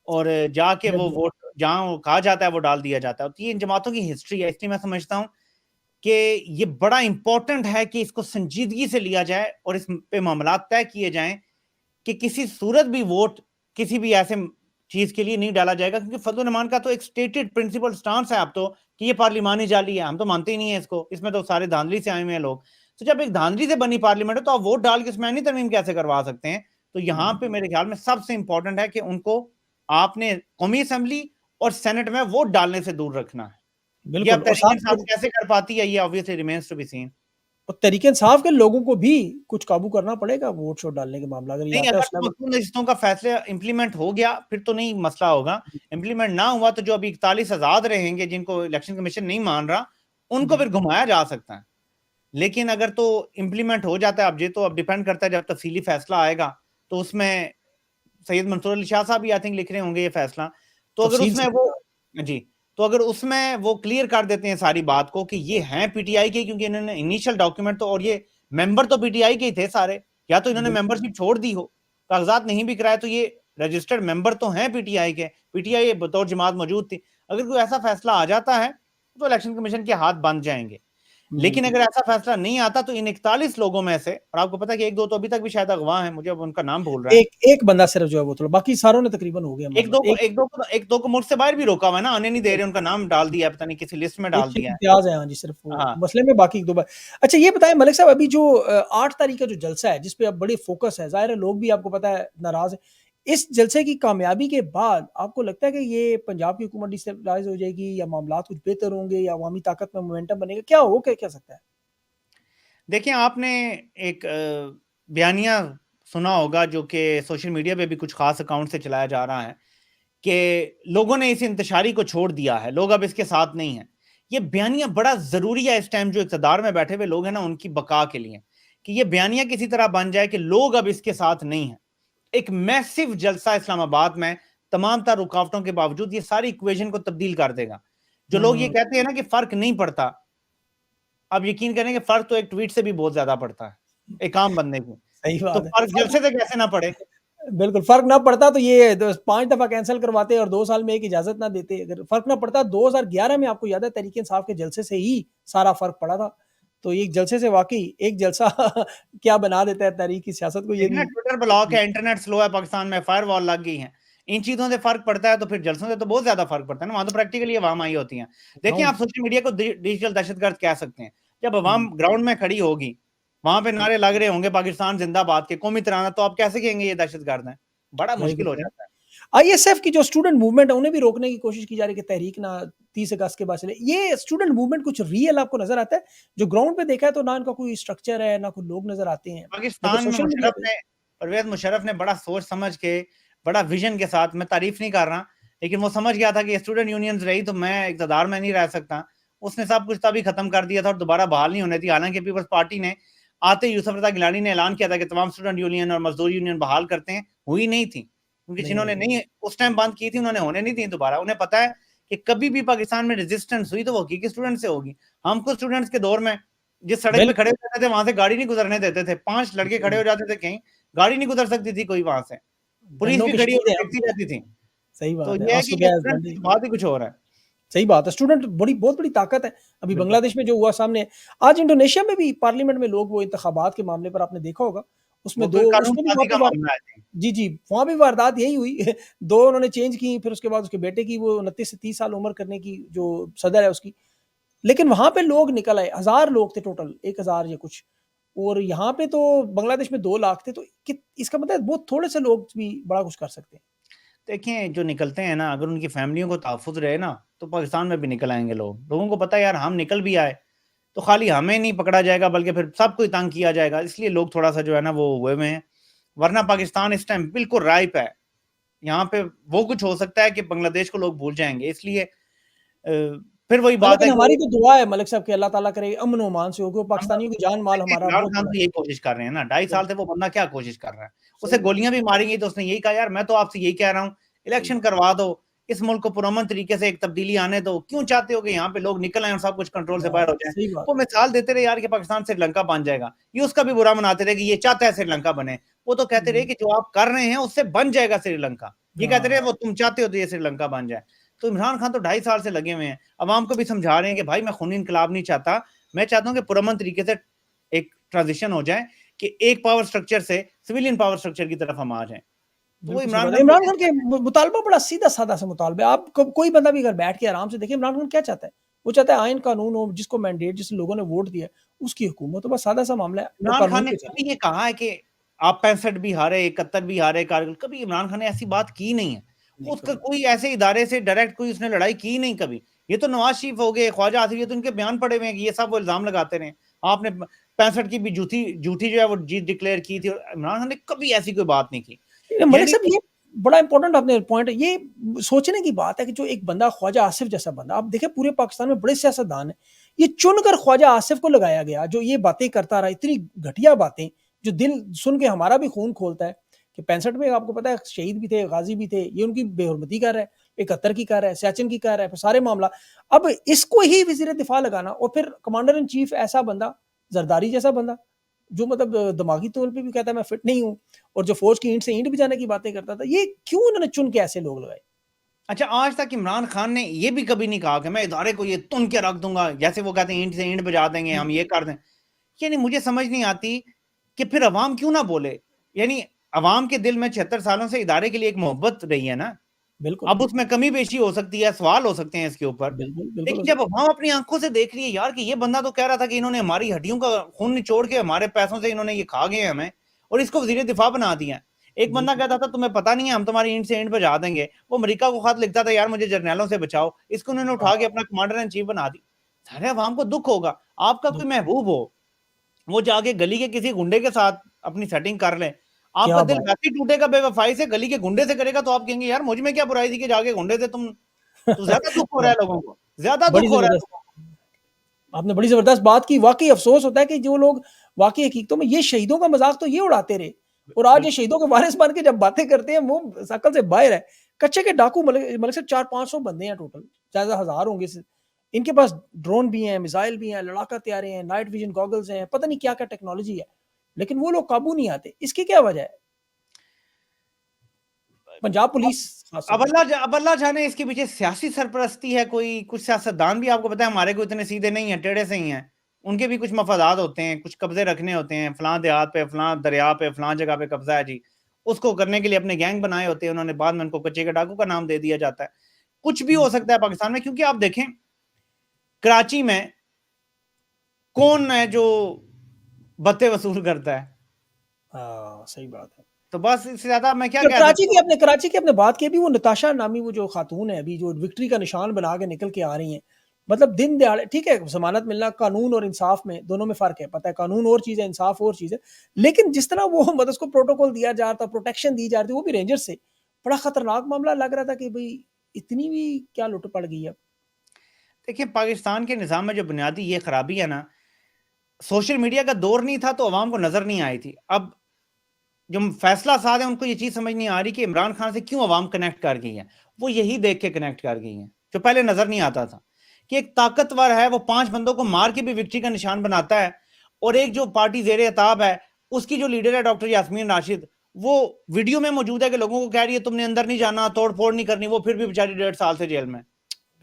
Speaker 2: और जाके वो
Speaker 1: बिल्कुल।
Speaker 2: वोट जहां वो कहा जाता है वो डाल दिया जाता है। तो ये इन जमातों की हिस्ट्री है, इसलिए मैं समझता हूँ कि ये बड़ा इंपॉर्टेंट है कि इसको संजीदगी से लिया जाए और इस पे मामला तय किए जाएं कि किसी सूरत भी वोट किसी भी ऐसे चीज के लिए नहीं डाला जाएगा, क्योंकि फजल रहमान का तो एक स्टेटेड प्रिंसिपल स्टांस है अब तो कि ये पार्लिमानी जाली है, हम तो मानते ही नहीं है इसको, इसमें तो सारे धांधली से आए हुए हैं लोग। तो जब एक धांधली से बनी पार्लियामेंट है तो आप वोट डाल के उसमें नहीं तरमीम कैसे करवा सकते हैं? तो यहाँ पे मेरे ख्याल में सबसे इंपॉर्टेंट है कि उनको आपने कौमी असेंबली और सेनेट में वोट डालने से दूर रखना है। ये अब
Speaker 1: बिल्कुल और
Speaker 2: तहरीक
Speaker 1: साथ
Speaker 2: इंसाफ कैसे कर पाती है, ये obviously remains to be seen.
Speaker 1: और तरीके इंसाफ के लोगों को भी कुछ काबू करना पड़ेगा वोट शोट डालने के मामला अगर ये
Speaker 2: नहीं,
Speaker 1: आता है
Speaker 2: अगर
Speaker 1: उस
Speaker 2: तो
Speaker 1: लेवल।
Speaker 2: मखसूस नशिस्तों का फैसला इम्प्लीमेंट हो गया फिर तो नहीं मसला होगा। इम्प्लीमेंट ना हुआ तो जो अभी 41 आजाद रहेंगे जिनको इलेक्शन कमीशन नहीं मान रहा, उनको
Speaker 1: जी
Speaker 2: फिर घुमाया जा सकता है। लेकिन अगर तो इम्प्लीमेंट हो जाता है, अब ये तो अब डिपेंड करता है जब तफसीली फैसला आएगा, तो उसमें सैयद मंसूर अली शाह साहब भी आई थिंक लिख रहे होंगे ये फैसला। तो अगर
Speaker 1: तफसील
Speaker 2: उसमें
Speaker 1: से।
Speaker 2: वो जी, तो अगर उसमें वो क्लियर कर देते हैं सारी बात को कि ये हैं पीटीआई के, क्योंकि इन्होंने इनिशियल डॉक्यूमेंट तो, और ये मेंबर तो पीटीआई के ही थे सारे, या तो इन्होंने
Speaker 1: बिल्कुल
Speaker 2: मेंबरशिप छोड़ दी हो, कागजात नहीं भी कराए, तो ये रजिस्टर्ड मेंबर तो हैं पीटीआई के, पीटीआई बतौर जमात मौजूद थी। अगर कोई ऐसा फैसला आ जाता है तो इलेक्शन कमीशन के हाथ बंद जाएंगे। लेकिन
Speaker 1: बिल्कुल।
Speaker 2: अगर ऐसा फैसला नहीं आता तो इन 41 लोगों में से, और आपको पता है कि एक दो तो अभी तक भी शायद अगवा हैं, मुझे अब उनका नाम भूल रहा है,
Speaker 1: एक एक बंदा सिर्फ जो है वो थोड़ा, बाकी सारों ने तकरीबन हो गया
Speaker 2: एक
Speaker 1: मामला।
Speaker 2: दो को
Speaker 1: एक
Speaker 2: मुल्क से बाहर भी रोका हुआ है ना, आने नहीं दे रहे, उनका नाम डाल दिया है, पता नहीं किसी लिस्ट में
Speaker 1: एक
Speaker 2: डाल
Speaker 1: सिर्फ
Speaker 2: दिया है।
Speaker 1: इम्तियाज है, हाँ जी, सिर्फ वो
Speaker 2: हाँ,
Speaker 1: मसले में, बाकी एक दो बार। अच्छा ये बताएं मलिक साहब, अभी जो 8 तारीख का जो जलसा है जिसपे अब बड़ी फोकस है, जाहिर है लोग भी आपको पता है नाराज है, इस जलसे की कामयाबी के बाद आपको लगता है कि ये पंजाब की हुकूमत डिस्टेबलाइज हो जाएगी या मामला कुछ बेहतर होंगे या अवामी ताकत में मोमेंटम बनेगा, क्या हो क्या सकता है?
Speaker 2: देखिए आपने एक बयानिया सुना होगा जो कि सोशल मीडिया पे भी कुछ खास अकाउंट से चलाया जा रहा है कि लोगों ने इस इंतशारी को छोड़ दिया है, लोग अब इसके साथ नहीं हैं। ये बयानिया बड़ा जरूरी है इस टाइम जो इक़्तिदार में बैठे हुए लोग हैं ना, उनकी बका के लिए, कि ये बयानिया किसी तरह बन जाए कि लोग अब इसके साथ नहीं हैं। एक मैसिव जलसा इस्लामाबाद में तमाम तर रुकावटों के बावजूद ये सारी इक्वेशन को तब्दील कर देगा। जो लोग ये
Speaker 1: हम्म,
Speaker 2: कहते हैं ना कि फर्क नहीं पड़ता, अब यकीन करें कि फर्क तो एक ट्वीट से भी बहुत ज्यादा पड़ता है एक आम बंदे को।
Speaker 1: सही
Speaker 2: तो
Speaker 1: बात है।
Speaker 2: फर्क जलसे से कैसे ना पड़े?
Speaker 1: बिल्कुल फर्क ना पड़ता तो ये 5 दफा कैंसिल करवाते और 2 साल में एक इजाजत ना देते। अगर फर्क ना पड़ता 2011 में आपको याद है तहरीक इंसाफ के जलसे से ही सारा फर्क पड़ा था। तो एक जलसे से वाकई एक जलसा क्या बना देता है तहरीक की सियासत को, ये
Speaker 2: देखना,
Speaker 1: भी।
Speaker 2: ट्विटर ब्लॉक है, इंटरनेट स्लो है पाकिस्तान में, फायरवॉल लग गई है, इन चीजों से फर्क पड़ता है, तो फिर जलसों से तो बहुत ज्यादा फर्क पड़ता है ना, वहां तो प्रैक्टिकली अवाम आई होती है। देखिए आप
Speaker 1: ग्राउंड।
Speaker 2: सोशल मीडिया को डिजिटल दहशतगर्द कह सकते हैं, जब अवाम ग्राउंड में खड़ी होगी, वहां पे नारे लग रहे होंगे पाकिस्तान जिंदाबाद के, कौमी तराना, तो आप कैसे कहेंगे ये दहशतगर्द है? बड़ा मुश्किल हो जाता है।
Speaker 1: आईएसएफ की जो स्टूडेंट मूवमेंट है उन्हें भी रोकने की कोशिश की जा रही है कि तहरीक ना 30 अगस्त के बाद चले। ये स्टूडेंट मूवमेंट कुछ रियल आपको नजर आता है? जो ग्राउंड पे देखा है तो ना इनका कोई स्ट्रक्चर है ना कोई लोग नजर आते हैं, लेकिन
Speaker 2: पाकिस्तान में
Speaker 1: सोशल मीडिया पे।
Speaker 2: परवेज मुशर्रफ ने बड़ा सोच समझ के, बड़ा विजन के साथ, मैं तारीफ नहीं कर रहा, लेकिन वो समझ गया था कि स्टूडेंट यूनियंस रही तो मैं इक़्तिदार में नहीं रह सकता। उसने सब कुछ तभी खत्म कर दिया था और दोबारा बहाल नहीं होने दी। हालांकि पीपल्स पार्टी ने आते यूसुफ रजा गिलानी ने ऐलान किया था कि तमाम स्टूडेंट यूनियन और मजदूर यूनियन बहाल करते हैं, हुई नहीं थी, क्योंकि
Speaker 1: नहीं
Speaker 2: जिन्होंने
Speaker 1: हुई।
Speaker 2: नहीं उस टाइम बंद की थी उन्होंने होने नहीं दी दोबारा। उन्हें पता है कि कभी भी पाकिस्तान में रेजिस्टेंस हुई तो वो हकीकी स्टूडेंट से होगी। हम खुद स्टूडेंट्स के दौर में जिस सड़क पे खड़े
Speaker 1: बिल्कुल।
Speaker 2: हो जाते थे वहां से गाड़ी नहीं गुजरने देते थे, 5 लड़के खड़े हो जाते थे कहीं, गाड़ी नहीं गुजर सकती थी कोई वहां से, पुलिस
Speaker 1: धन्नों
Speaker 2: भी
Speaker 1: के
Speaker 2: खड़ी
Speaker 1: शहीद
Speaker 2: होकर
Speaker 1: हैं हम
Speaker 2: देखती
Speaker 1: तो।
Speaker 2: रहती थी।
Speaker 1: सही
Speaker 2: तो
Speaker 1: बात है,
Speaker 2: ये है
Speaker 1: आंसू
Speaker 2: कि ये
Speaker 1: गैस
Speaker 2: स्टूडेंट
Speaker 1: बंदी।
Speaker 2: की बात ही कुछ और है।
Speaker 1: सही बात है, स्टूडेंट बड़ी बहुत बड़ी ताकत है। अभी
Speaker 2: बिल्कुल।
Speaker 1: बांग्लादेश में जो हुआ सामने, आज इंडोनेशिया में भी पार्लियामेंट में लोग वो इंतखाबात के मामले पर आपने देखा होगा,
Speaker 2: वो
Speaker 1: उसमें
Speaker 2: कोई
Speaker 1: दो
Speaker 2: कानून
Speaker 1: उसमें भी वहाँ
Speaker 2: साजी
Speaker 1: पे
Speaker 2: का मामला है।
Speaker 1: जी, जी, वहाँ भी वारदात यही हुई। 2 उन्होंने चेंज की, फिर उसके बाद उसके बेटे की वो 29 से 30 साल उम्र करने की जो सदर है उसकी। लेकिन वहाँ पे लोग निकल आए, 1000 लोग थे टोटल, 1000 या कुछ। और यहाँ पे तो बांग्लादेश में 2 लाख थे, तो कित इसका मतलब है बहुत थोड़े से लोग भी बड़ा कुछ कर सकते हैं।
Speaker 2: देखें जो निकलते हैं ना, अगर उनकी फैमिलियों को तहफ़्फ़ुज़ रहे ना, तो पाकिस्तान में भी निकल आएंगे लोग। लोगों को पता है यार हम निकल भी आए तो खाली हमें नहीं पकड़ा जाएगा बल्कि फिर सबको ही तंग किया जाएगा, इसलिए लोग थोड़ा सा जो है ना वो हुए हुए हैं। वरना पाकिस्तान इस टाइम बिल्कुल राइप है, यहाँ पे वो कुछ हो सकता है कि बांग्लादेश को लोग भूल जाएंगे। इसलिए फिर वही
Speaker 1: हाँ,
Speaker 2: बात
Speaker 1: लेकिन
Speaker 2: है
Speaker 1: हमारी
Speaker 2: कि
Speaker 1: तो दुआ है मलिक साहब कि अल्लाह ताला करे अमन और अमान से हो, क्योंकि
Speaker 2: हम
Speaker 1: पाकिस्तानियों की जान माल
Speaker 2: देखिए
Speaker 1: हमारा
Speaker 2: इमरान
Speaker 1: बहुत
Speaker 2: खान
Speaker 1: बड़ा
Speaker 2: तो
Speaker 1: है।
Speaker 2: यही कोशिश कर रहे हैं ना, 2.5 साल से वो बंदा क्या कोशिश कर रहा है? उसे
Speaker 1: सही बात है।
Speaker 2: गोलियां भी मारी गई तो उसने यही कहा यार मैं तो आपसे यही कह रहा हूँ, इलेक्शन करवा दो, इस मुल्क को पुरअमन तरीके से एक तब्दीली आने दो, क्यों चाहते हो कि यहाँ पे लोग निकल आए और सब कुछ कंट्रोल से बाहर हो जाए?
Speaker 1: सही बात
Speaker 2: वो मिसाल देते रहे यार कि पाकिस्तान श्रीलंका बन जाएगा, ये उसका भी बुरा मनाते रहे कि ये चाहता है श्रीलंका बने। वो तो कहते रहे कि जो आप कर रहे हैं उससे बन जाएगा श्रीलंका, ये कहते रहे वो तुम चाहते हो तो ये श्रीलंका बन जाए। तो इमरान खान तो 2.5 साल से लगे हुए हैं, अवाम को भी समझा रहे हैं कि भाई मैं खूनी इनकलाब नहीं चाहता, मैं चाहता हूँ कि पुरअमन तरीके से एक ट्रांजिशन हो जाए कि एक पावर स्ट्रक्चर से सिविलियन पावर स्ट्रक्चर की तरफ हम आ जाएं। तो वो
Speaker 1: बिल्कुल
Speaker 2: इमरान
Speaker 1: इमरान खान के मुतालबा बड़ा सीधा साधा सा मुतालबा है। आप कोई बंदा भी अगर बैठ के आराम से देखे इमरान खान क्या चाहता है, वो चाहता है आइन कानून हो, जिसको मैंडेट जिस लोगों ने वोट दिया उसकी हुकूमत, तो बस सादा सा मामला है।
Speaker 2: इमरान खान ने कभी ये कहा है कि आप 65 भी हारे, 71 भी हारे कारगिल, कभी इमरान खान ने ऐसी बात की नहीं है। उसका कोई ऐसे इदारे से डायरेक्ट कोई उसने लड़ाई की नहीं कभी। ये तो नवाज शरीफ हो गए, ख्वाजा आसिफ, ये तो उनके बयान पड़े हुए हैं कि ये सब वो इल्जाम लगाते रहे, आपने 65 की भी झूठी जो है वो जीत डिक्लेयर की थी, इमरान खान ने कभी ऐसी कोई बात नहीं की।
Speaker 1: मलिक साहब ये बड़ा इंपॉर्टेंट आपने पॉइंट, ये सोचने की बात है कि जो एक बंदा ख्वाजा आसिफ जैसा बंदा, आप देखें पूरे पाकिस्तान में बड़े सियासतदान है, ये चुनकर ख्वाजा आसिफ को लगाया गया जो ये बातें करता रहा, इतनी घटिया बातें जो दिल सुन के हमारा भी खून खोलता है कि 65 में आपको पता है शहीद भी थे, गाजी भी थे, ये उनकी बेहुरमती कर रहा है, 71 की कर रहा है, सियाचिन की कर रहा है, फिर सारे मामला। अब इसको ही वजीर दिफा लगाना और फिर कमांडर इन चीफ ऐसा बंदा, जरदारी जैसा बंदा जो मतलब दिमागी तौर पे भी कहता है मैं फिट नहीं हूँ, और जो फौज की ईंट से ईंट बजाने की बातें करता था, ये क्यों उन्होंने चुन के ऐसे लोग लगाए?
Speaker 2: अच्छा, आज तक इमरान खान ने ये भी कभी नहीं कहा कि मैं इदारे को ये तुन के रख दूंगा, जैसे वो कहते हैं ईंट से ईंट बजा देंगे, हम ये कर दें। यानी मुझे समझ नहीं आती कि फिर अवाम क्यों ना बोले। यानी अवाम के दिल में 76 सालों से इदारे के लिए एक मोहब्बत रही है ना,
Speaker 1: बिल्कुल
Speaker 2: अब उसमें कमी बेशी हो सकती है, सवाल हो सकते हैं इसके ऊपर,
Speaker 1: बिल्कुल बिल्कुल
Speaker 2: लेकिन जब अवाम अपनी आंखों से देख रही है यार कि ये बंदा तो कह रहा था कि इन्होंने हमारी हड्डियों का खून निचोड़ के हमारे पैसों से इन्होंने ये खा गए हमें, और इसको वजीर दिफा बना दिया। एक बंदा कहता था तुम्हें पता नहीं है, हम तुम्हारी ईंट से ईंट बजा देंगे, वो अमेरिका को खत लिखता था यार मुझे जर्नैलों से बचाओ, इसको उन्होंने उठा के अपना कमांडर इन चीफ बना दी। सारे अवाम को दुख होगा। आपका कोई महबूब हो, वो जाके गली के किसी गुंडे के साथ अपनी सेटिंग कर ले, आपका दिल वैसे ही टूटेगा बेवफाई से, गली के गुंडे से करेगा तो आप कहेंगे यार मुझ में क्या बुराई थी कि जाके गुंडे से तुम, तो ज्यादा दुख हो रहा है लोगों को, ज्यादा दुख हो रहा है।
Speaker 1: आपने बड़ी जबरदस्त बात की। वाकई अफसोस होता है कि जो लोग वाकई हकीकतों में ये शहीदों का मजाक तो ये उड़ाते रहे, और आज ये शहीदों के वारिस बन के जब बातें करते हैं वो शकल से बाहर है। कच्चे के डाकू मतलब से 400-500 बंदे हैं टोटल, ज्यादा हजार होंगे। इनके पास ड्रोन भी हैं, मिसाइल भी हैं, लड़ाका तैयारे हैं, नाइट विजन गॉगल्स हैं, पता नहीं क्या क्या टेक्नोलॉजी है, लेकिन वो लोग काबू नहीं आते। इसकी क्या वजह है? पंजाब पुलिस
Speaker 2: अब अल्लाह जाने इसके पीछे सियासी सरपरस्ती है कोई, कुछ सियासतदान भी आपको पता है हमारे को इतने सीधे नहीं है, टेढ़े से ही हैं, उनके भी कुछ मफादात होते हैं, कुछ कब्जे रखने होते हैं, फलां देहात पे, फलां दरिया पे, फलां जगह पे कब्जा है जी, उसको करने के लिए अपने गैंग बनाए होते हैं उन्होंने, बाद में उनको कच्चे के डाकू का नाम दे दिया जाता है। कुछ भी हो सकता है पाकिस्तान में, क्योंकि आप देखें कराची में कौन है जो बत्ते वसूल करता है?
Speaker 1: सही बात है।
Speaker 2: तो बस इससे ज्यादा मैं क्या
Speaker 1: तो
Speaker 2: कह सकता हूँ।
Speaker 1: कराची की अपने बात की, अभी वो नताशा नामी वो जो खातून है अभी जो विक्ट्री का निशान बना के निकल के आ रही हैं, मतलब दिन दहाड़े, ठीक है जमानत मिलना कानून और इंसाफ में दोनों में फर्क है, पता है कानून और चीज है, इंसाफ और चीज है, लेकिन जिस तरह वो मतलब उसको प्रोटोकॉल दिया जा रहा था, प्रोटेक्शन दी जा रही थी, वो भी रेंजर से, बड़ा खतरनाक मामला लग रहा था कि भाई इतनी भी क्या लुट पड़ गई है।
Speaker 2: देखिए पाकिस्तान के निज़ाम में जो बुनियादी ये खराबी है ना, सोशल मीडिया का दौर नहीं था तो अवाम को नजर नहीं आई थी। अब जो फैसला साध है उनको ये चीज समझ नहीं आ रही कि इमरान खान से क्यों अवाम कनेक्ट कर गई है, वो यही देख के कनेक्ट कर गई है जो पहले नजर नहीं आता था कि एक ताकतवर है, वो 5 बंदों को मार के भी विक्ट्री का निशान बनाता है, और एक जो पार्टी जेरे अताब है उसकी जो लीडर है डॉक्टर यास्मीन राशिद, वो वीडियो में मौजूद है कि लोगों को कह रही है तुमने अंदर नहीं जाना, तोड़ फोड़ नहीं करनी, वो फिर भी बेचारी 1.5 साल से जेल में।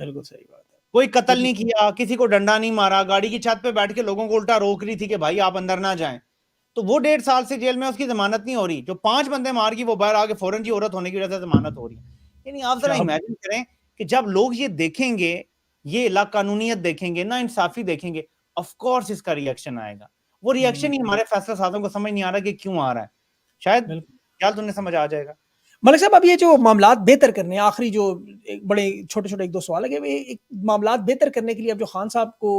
Speaker 1: बिल्कुल सही बात है।
Speaker 2: कोई कत्ल नहीं किया, किसी को डंडा नहीं मारा, गाड़ी की छत पे बैठ के लोगों को उल्टा रोक रही थी कि भाई आप अंदर ना जाएं, तो वो 1.5 साल से जेल में, उसकी जमानत नहीं हो रही। जो 5 बंदे मार की वो बाहर आके फौरन जी औरत होने की वजह से जमानत हो रही है। यानी आप जरा इमेजिन करें कि जब लोग ये देखेंगे, ये ला कानूनियत देखेंगे, ना इंसाफी देखेंगे, ऑफ कोर्स इसका रिएक्शन आएगा। वो रिएक्शन ही हमारे फैसला साजों को समझ नहीं आ रहा कि क्यों आ रहा है, शायद ख्याल तुमने समझ आ जाएगा।
Speaker 1: मलिक साहब अब ये जो मामलात बेहतर करने, आखिरी जो एक बड़े छोटे छोटे 1-2 सवाल है, एक मामलात बेहतर करने के लिए अब जो खान साहब को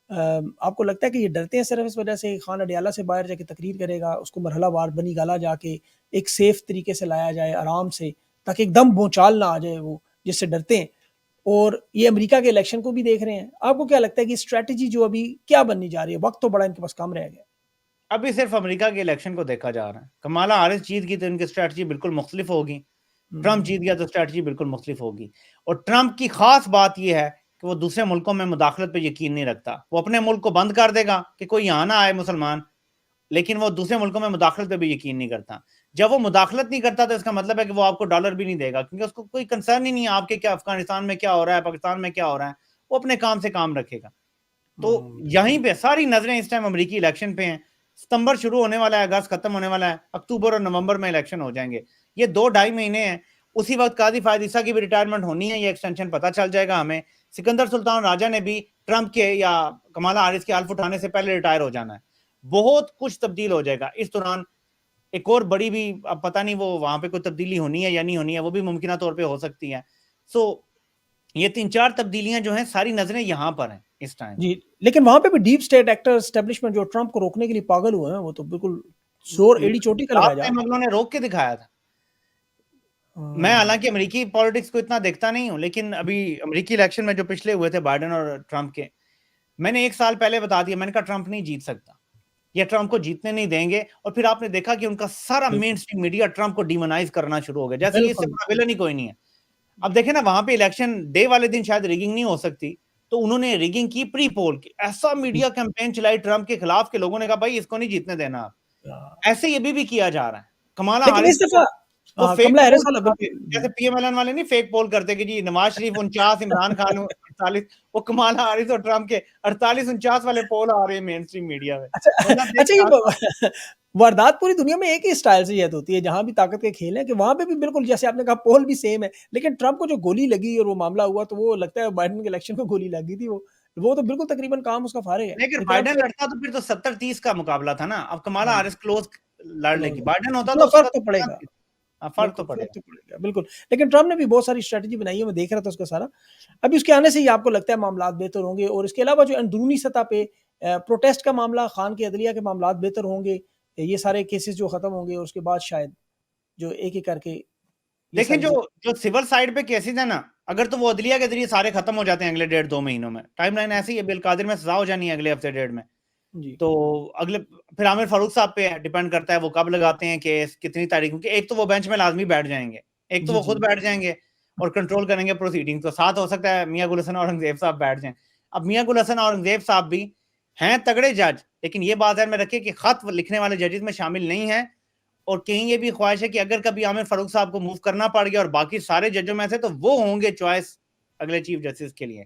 Speaker 1: आपको लगता है कि ये डरते हैं सिर्फ इस वजह से खान अडियाला से बाहर जाके तकरीर करेगा, उसको मरहलावार बनी गाला जाके एक सेफ तरीके से लाया जाए आराम से, ताकि एकदम भूचाल ना आ जाए वो जिससे डरते हैं, और ये अमेरिका के इलेक्शन को भी देख रहे हैं, आपको क्या लगता है कि स्ट्रैटेजी जो अभी क्या बननी जा रही है? वक्त तो बड़ा इनके पास कम रह गया।
Speaker 2: अभी सिर्फ अमेरिका के इलेक्शन को देखा जा रहा है, कमाला हारिस जीत की तो इनकी स्ट्रैटेजी बिल्कुल मुख्तलिफ होगी, ट्रंप जीत गया तो स्ट्रैटेजी बिल्कुल मुख्तलिफ होगी। और ट्रंप की खास बात यह है कि वो दूसरे मुल्कों में मुदाखलत पे यकीन नहीं रखता। वो अपने मुल्क को बंद कर देगा कि कोई यहाँ ना आए मुसलमान, लेकिन वो दूसरे मुल्कों में मुदाखलत पे भी यकीन नहीं करता। जब वो मुदाखलत नहीं करता तो इसका मतलब है कि वो आपको डॉलर भी नहीं देगा, क्योंकि उसको कोई कंसर्न ही नहीं है आपके क्या अफगानिस्तान में क्या हो रहा है, पाकिस्तान में क्या हो रहा है। वो अपने काम से काम रखेगा। तो यहीं पे सारी नजरें इस टाइम अमेरिकी इलेक्शन पे हैं। सितंबर शुरू होने वाला है, अगस्त खत्म होने वाला है, अक्टूबर और नवंबर में इलेक्शन हो जाएंगे। ये 2-2.5 महीने हैं। उसी वक्त काजी फायद ईसा की भी रिटायरमेंट होनी है, ये एक्सटेंशन पता चल जाएगा हमें। सिकंदर सुल्तान राजा ने भी ट्रंप के या कमाला हारिस के हल्फ उठाने से पहले रिटायर हो जाना है। बहुत कुछ तब्दील हो जाएगा इस दौरान। एक और बड़ी भी, अब पता नहीं वो वहां पे कोई तब्दीली होनी है या नहीं होनी है, वो भी मुमकिन तौर पे हो सकती है। सो ये 3-4 तब्दीलियां जो हैं, सारी नजरें यहां पर हैं इस टाइम।
Speaker 1: जी, लेकिन वहां पे भी डीप स्टेट एक्टर एस्टेब्लिशमेंट जो ट्रंप को रोकने के लिए पागल हुए हैं, वो तो बिल्कुल जोर एड़ी चोटी का लगाया जा
Speaker 2: टाइम अगलों ने रोक के दिखाया था। मैं
Speaker 1: रहा
Speaker 2: हालांकि अमेरिकी पॉलिटिक्स को इतना देखता नहीं हूं, लेकिन अभी अमेरिकी इलेक्शन में जो पिछले हुए थे बाइडेन और ट्रंप के, मैंने 1 साल पहले बता दिया, मैंने कहा ट्रंप नहीं जीत सकता, या ट्रंप को जीतने नहीं देंगे। और फिर आपने देखा कि उनका सारा मेन
Speaker 1: बिल्कुल,
Speaker 2: स्ट्रीम मीडिया ट्रंप को डिमोनाइज करना शुरू हो गया, जैसे ये इससे
Speaker 1: बिल्कुल।
Speaker 2: बड़ा विलन ही कोई नहीं है। अब देखें ना, वहां पे इलेक्शन डे वाले दिन शायद रिगिंग नहीं हो सकती, तो उन्होंने रिगिंग की प्री पोल की, ऐसा मीडिया कैंपेन चलाई ट्रंप के खिलाफ के लोगों ने कहा भाई इसको नहीं जीतने देना आप। ऐसे ये भी किया जा रहा है। कमाला
Speaker 1: लेकिन
Speaker 2: हारिस
Speaker 1: इस दफा
Speaker 2: वो फेक
Speaker 1: कमला हैरिस
Speaker 2: पोल,
Speaker 1: वाला बिल्कुल
Speaker 2: जैसे पीएमएलएन वाले नहीं फेक पोल करते कि जी नवाज शरीफ 49, इमरान खान 48, वो कमाला हारिस और ट्रंप के 48-49 वाले पोल आ रहे हैं मेन स्ट्रीम मीडिया में।
Speaker 1: अच्छा
Speaker 2: वरना
Speaker 1: अच्छा,
Speaker 2: देख
Speaker 1: ये वारदात पूरी दुनिया में एक ही स्टाइल से ये होती है, जहां भी ताकत के खेल है कि वहां पे भी बिल्कुल जैसे आपने कहा पोल भी सेम है। लेकिन ट्रंप को जो गोली लगी और वो मामला हुआ, तो वो लगता है बाइडेन के इलेक्शन को गोली लगी थी। वो तो बिल्कुल तकरीबन काम उसका फारिग है।
Speaker 2: लेकिन
Speaker 1: लेकिन अब
Speaker 2: बाइडेन लड़ता तो फिर तो 70-30 का मुकाबला था ना। अब कमाला
Speaker 1: हाँ,
Speaker 2: हारिस क्लोज लड़ लेगी, बाइडेन होता
Speaker 1: थोड़ा
Speaker 2: तो
Speaker 1: फर्क
Speaker 2: उसका
Speaker 1: तो पड़ेगा।
Speaker 2: फर्क तो
Speaker 1: बिल्कुल, फ़र्क
Speaker 2: पड़ेगा।
Speaker 1: तो पड़ेगा, बिल्कुल। लेकिन ट्रम्प ने भी बहुत सारी स्ट्रैटेजी बनाई है, मैं देख रहा था उसका सारा। अभी उसके आने से ही आपको लगता है मामलात बेहतर होंगे, और इसके अलावा जो अंदरूनी सतह पे प्रोटेस्ट का मामला, खान की अदलिया के मामलात बेहतर होंगे, ये सारे केसेस जो खत्म होंगे, और उसके बाद शायद जो एक-एक करके ये
Speaker 2: देखें
Speaker 1: सारी
Speaker 2: जो
Speaker 1: चीज़ें।
Speaker 2: जो सिविल साइड पे केसेस है ना, अगर तो वो अदलिया के जरिए सारे खत्म हो जाते हैं अगले 1.5-2 महीनों में, टाइमलाइन ऐसी है, बिल कादिर में सजा हो जानी है अगले हफ्ते 1.5 में।
Speaker 1: जी,
Speaker 2: तो अगले फिर आमिर फारूक साहब पे डिपेंड करता है वो कब लगाते हैं केस, कितनी तारीख, क्योंकि एक तो वो बेंच में लाजमी बैठ जाएंगे, एक तो
Speaker 1: जी,
Speaker 2: वो
Speaker 1: जी।
Speaker 2: खुद बैठ जाएंगे और कंट्रोल करेंगे प्रोसीडिंग। तो साथ हो सकता है मियां गुल हसन औरंगजेब साहब बैठ जाएं। अब मियां गुल हसन औरंगजेब साहब भी हैं तगड़े जज, लेकिन ये बात ध्यान में रखिए कि खत लिखने वाले जजेस में शामिल नहीं है। और कहीं ये भी ख्वाहिश है कि अगर कभी आमिर फारूक साहब को मूव करना पड़ गया और बाकी सारे जजों में से, तो वो होंगे चॉइस अगले चीफ जस्टिस के लिए।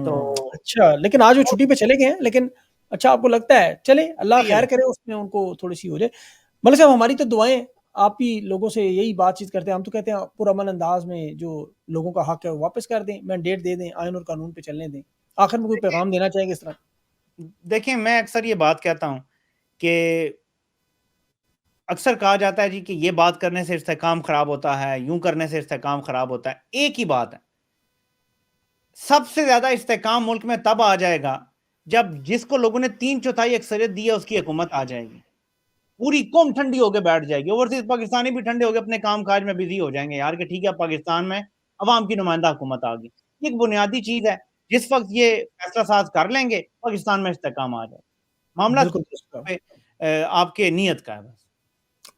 Speaker 2: तो
Speaker 1: अच्छा, लेकिन आज वो छुट्टी पे चले गए हैं, लेकिन अच्छा आपको लगता है चले, अल्लाह
Speaker 2: सही है।
Speaker 1: खैर करे, उसमें उनको थोड़ी-सी हो जाए। मलिक साहब, हमारी तो दुआएँ, आप ही लोगों से यही बातचीत करते हैं। हम तो कहते हैं पुरअमन अंदाज़ में जो लोगों का हक है वो वापस कर दें, मैंडेट दे दें, आईन और कानून पे चलने दें। आखिर में कोई
Speaker 2: देखिए
Speaker 1: पैगाम देना चाहेंगे इस तरह?
Speaker 2: देखिए, मैं अक्सर ये बात कहता हूँ कि अक्सर कहा जाता है जी कि ये बात करने से इस्तेहकाम खराब होता है, यूं करने से इस्तेहकाम खराब होता है। एक ही बात है, सबसे ज्यादा इस्तेहकाम मुल्क में तब आ जाएगा जब जिसको लोगों ने 3/4 अक्सरियत दी है उसकी हुकूमत आ जाएगी। पूरी कौम ठंडी होकर बैठ जाएगी, ओवरसीज पाकिस्तानी भी ठंडे होकर अपने काम काज में बिजी हो जाएंगे यार, कि ठीक है पाकिस्तान में अवाम की नुमाइंदा हुकूमत आ गई। ये एक बुनियादी चीज है, जिस वक्त ये फैसला साज कर लेंगे पाकिस्तान में इस्तेहकाम आ जाए। मामला
Speaker 1: बिल्कुल दुरुस्त कहा।
Speaker 2: पे आपके नीयत का है बस।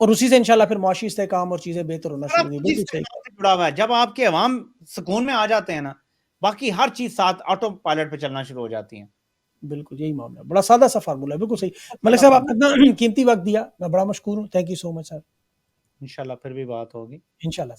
Speaker 1: और उसी से इंशाल्लाह फिर मुआशी इस्तेहकाम और चीज़ें बेहतर होना
Speaker 2: सारा
Speaker 1: शुरू होंगी।
Speaker 2: कुछ
Speaker 1: बिल्कुल
Speaker 2: इससे
Speaker 1: सही।
Speaker 2: जुड़ा हुआ है। जब आपके अवाम सुकून में आ जाते हैं ना, बाकी हर चीज साथ ऑटो पायलट पे चलना शुरू हो जाती है।
Speaker 1: बिल्कुल, यही मामला है। बड़ा सादा-सा फ़ॉर्मूला है, बिल्कुल सही। मलिक
Speaker 2: सादा
Speaker 1: साहब,
Speaker 2: फॉर्मूला।
Speaker 1: आपने इतना कीमती वक़्त दिया, मैं बड़ा मशकूर हूँ। Thank you so much sir.
Speaker 2: इंशाल्लाह फिर भी बात होगी।
Speaker 1: इंशाल्लाह।